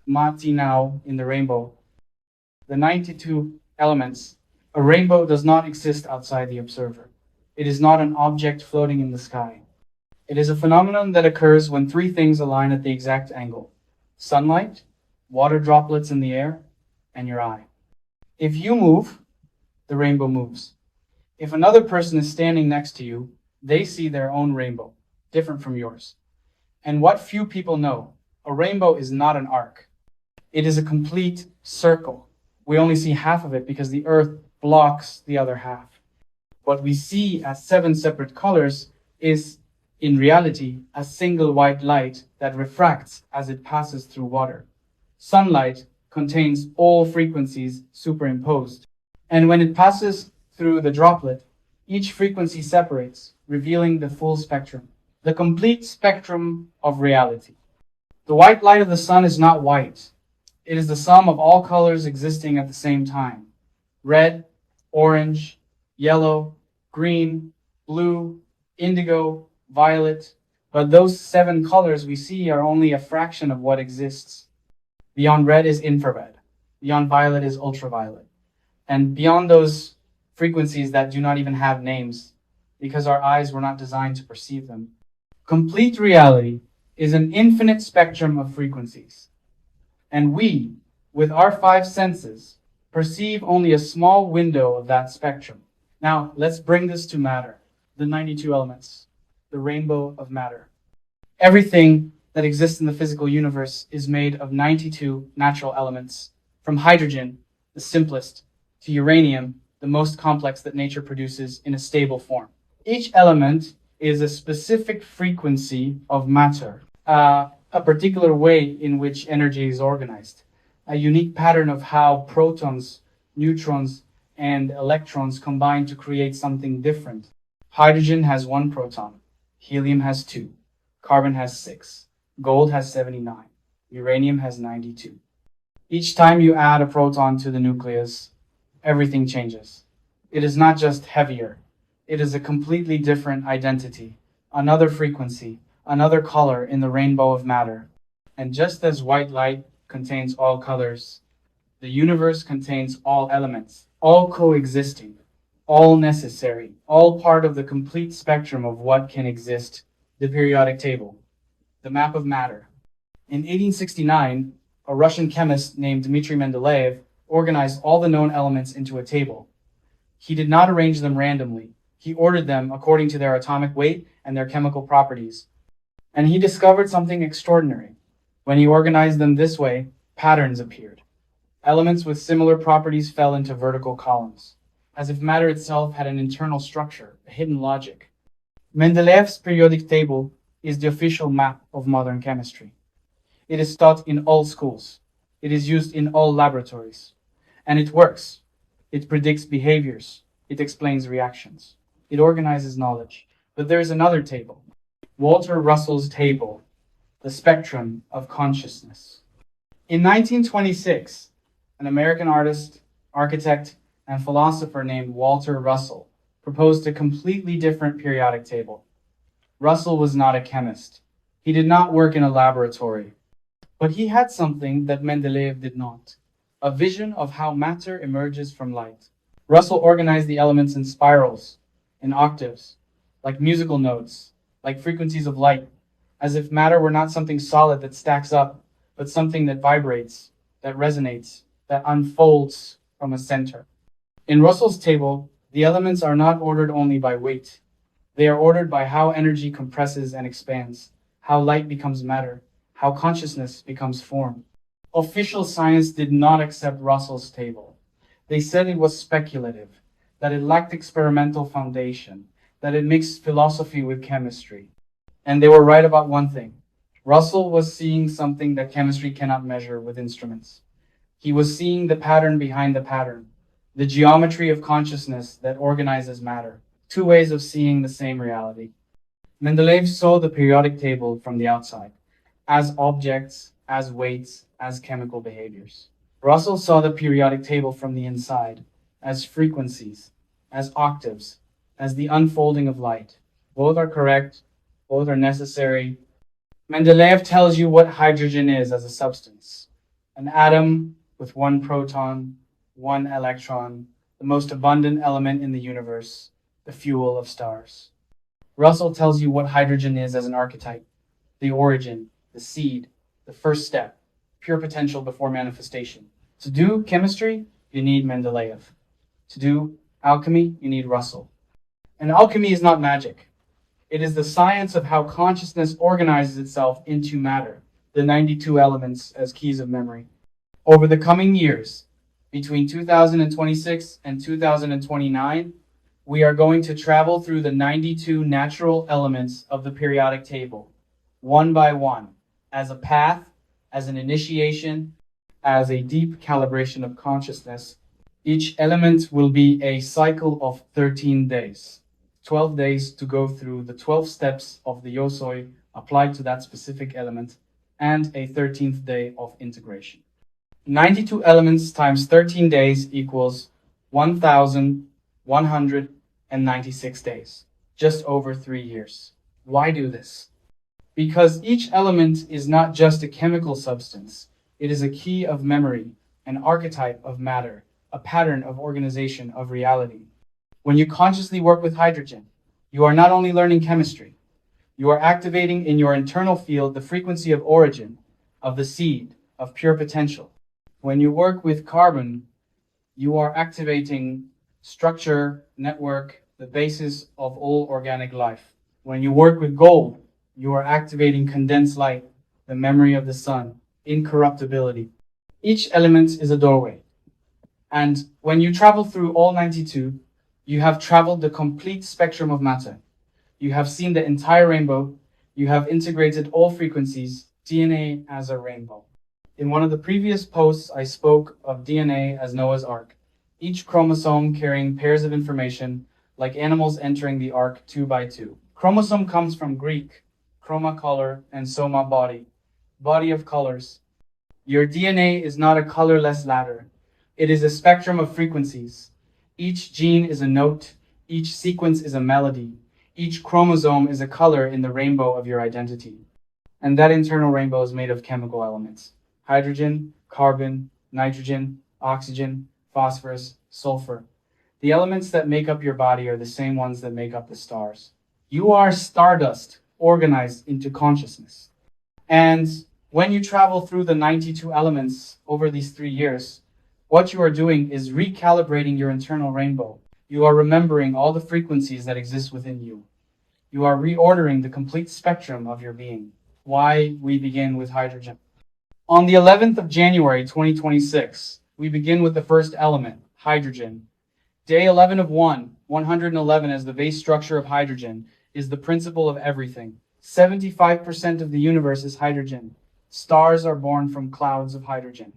Mati now in the rainbow. The 92 elements. A rainbow does not exist outside the observer. It is not an object floating in the sky. It is a phenomenon that occurs when three things align at the exact angle: sunlight, water droplets in the air, and your eye. If you move, the rainbow moves. If another person is standing next to you, they see their own rainbow, different from yours. And what few people know, a rainbow is not an arc. It is a complete circle. We only see half of it because the earth blocks the other half. What we see as 7 separate colors is, in reality, a single white light that refracts as it passes through water. Sunlight contains all frequencies superimposed. And when it passes through the droplet, each frequency separates, revealing the full spectrum, the complete spectrum of reality. The white light of the sun is not white. It is the sum of all colors existing at the same time: red, orange, yellow, green, blue, indigo, violet. But those 7 colors we see are only a fraction of what exists. Beyond red is infrared. Beyond violet is ultraviolet. And beyond those frequencies that do not even have names, because our eyes were not designed to perceive them. Complete reality is an infinite spectrum of frequencies. And we, with our 5 senses, perceive only a small window of that spectrum. Now, let's bring this to matter, the 92 elements, the rainbow of matter. Everything that exists in the physical universe is made of 92 natural elements, from hydrogen, the simplest, to uranium, the most complex that nature produces in a stable form. Each element is a specific frequency of matter, a particular way in which energy is organized, a unique pattern of how protons, neutrons, and electrons combine to create something different. Hydrogen has 1 proton, helium has 2, carbon has 6, gold has 79, uranium has 92. Each time you add a proton to the nucleus, everything changes. It is not just heavier. It is a completely different identity, another frequency, another color in the rainbow of matter. And just as white light contains all colors, the universe contains all elements, all coexisting, all necessary, all part of the complete spectrum of what can exist, the periodic table, the map of matter. In 1869, a Russian chemist named Dmitry Mendeleev organized all the known elements into a table. He did not arrange them randomly. He ordered them according to their atomic weight and their chemical properties. And he discovered something extraordinary. When he organized them this way, patterns appeared. Elements with similar properties fell into vertical columns, as if matter itself had an internal structure, a hidden logic. Mendeleev's periodic table is the official map of modern chemistry. It is taught in all schools. It is used in all laboratories. And it works. It predicts behaviors. It explains reactions. It organizes knowledge. But there is another table, Walter Russell's table, the spectrum of consciousness. In 1926, an American artist, architect, and philosopher named Walter Russell proposed a completely different periodic table. Russell was not a chemist. He did not work in a laboratory. But he had something that Mendeleev did not, a vision of how matter emerges from light. Russell organized the elements in spirals, in octaves, like musical notes, like frequencies of light, as if matter were not something solid that stacks up, but something that vibrates, that resonates, that unfolds from a center. In Russell's table, the elements are not ordered only by weight. They are ordered by how energy compresses and expands, how light becomes matter, how consciousness becomes form. Official science did not accept Russell's table. They said it was speculative, that it lacked experimental foundation, that it mixed philosophy with chemistry. And they were right about one thing. Russell was seeing something that chemistry cannot measure with instruments. He was seeing the pattern behind the pattern, the geometry of consciousness that organizes matter, 2 ways of seeing the same reality. Mendeleev saw the periodic table from the outside, as objects, as weights, as chemical behaviors. Russell saw the periodic table from the inside, as frequencies, as octaves, as the unfolding of light. Both are correct, both are necessary. Mendeleev tells you what hydrogen is as a substance. An atom with one proton, one electron, the most abundant element in the universe, the fuel of stars. Russell tells you what hydrogen is as an archetype: the origin, the seed, the first step, pure potential before manifestation. To do chemistry, you need Mendeleev. To do alchemy, you need Russell. And alchemy is not magic. It is the science of how consciousness organizes itself into matter, the 92 elements as keys of memory. Over the coming years, between 2026 and 2029, we are going to travel through the 92 natural elements of the periodic table, one by one, as a path, as an initiation, as a deep calibration of consciousness. Each element will be a cycle of 13 days, 12 days to go through the 12 steps of the Yosoi applied to that specific element, and a 13th day of integration. 92 elements times 13 days equals 1,196 days, just over 3 years. Why do this? Because each element is not just a chemical substance, it is a key of memory, an archetype of matter, a pattern of organization of reality. When you consciously work with hydrogen, you are not only learning chemistry, you are activating in your internal field the frequency of origin, of the seed, of pure potential. When you work with carbon, you are activating structure, network, the basis of all organic life. When you work with gold, you are activating condensed light, the memory of the sun, incorruptibility. Each element is a doorway. And when you travel through all 92, you have traveled the complete spectrum of matter. You have seen the entire rainbow. You have integrated all frequencies, DNA as a rainbow. In one of the previous posts, I spoke of DNA as Noah's Ark, each chromosome carrying pairs of information, like animals entering the ark 2 by 2. Chromosome comes from Greek, chroma color, and soma body, body of colors. Your DNA is not a colorless ladder. It is a spectrum of frequencies. Each gene is a note, each sequence is a melody, each chromosome is a color in the rainbow of your identity. And that internal rainbow is made of chemical elements: hydrogen, carbon, nitrogen, oxygen, phosphorus, sulfur. The elements that make up your body are the same ones that make up the stars. You are stardust organized into consciousness. And when you travel through the 92 elements over these 3 years, what you are doing is recalibrating your internal rainbow. You are remembering all the frequencies that exist within you. You are reordering the complete spectrum of your being. Why we begin with hydrogen. On the 11th of January 2026, we begin with the first element, hydrogen. Day 11 of 111 as the base structure of hydrogen, is the principle of everything. 75% of the universe is hydrogen. Stars are born from clouds of hydrogen.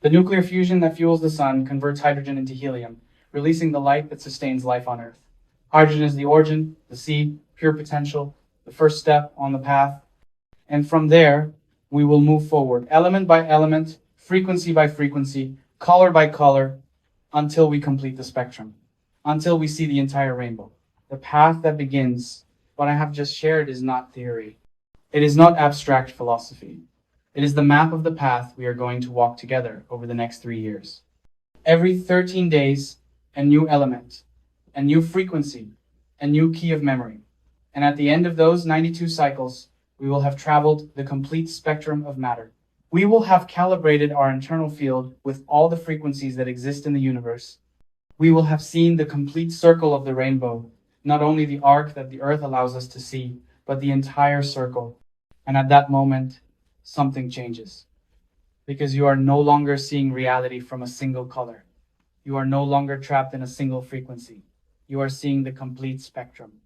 The nuclear fusion that fuels the sun converts hydrogen into helium, releasing the light that sustains life on Earth. Hydrogen is the origin, the seed, pure potential, the first step on the path. And from there, we will move forward, element by element, frequency by frequency, color by color, until we complete the spectrum, until we see the entire rainbow. The path that begins, what I have just shared, is not theory. It is not abstract philosophy. It is the map of the path we are going to walk together over the next 3 years. Every 13 days, a new element, a new frequency, a new key of memory. And at the end of those 92 cycles, we will have traveled the complete spectrum of matter. We will have calibrated our internal field with all the frequencies that exist in the universe. We will have seen the complete circle of the rainbow, not only the arc that the Earth allows us to see, but the entire circle. And at that moment, something changes. Because you are no longer seeing reality from a single color. You are no longer trapped in a single frequency. You are seeing the complete spectrum.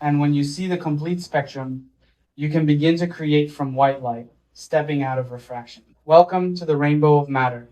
And when you see the complete spectrum, you can begin to create from white light, stepping out of refraction. Welcome to the rainbow of matter.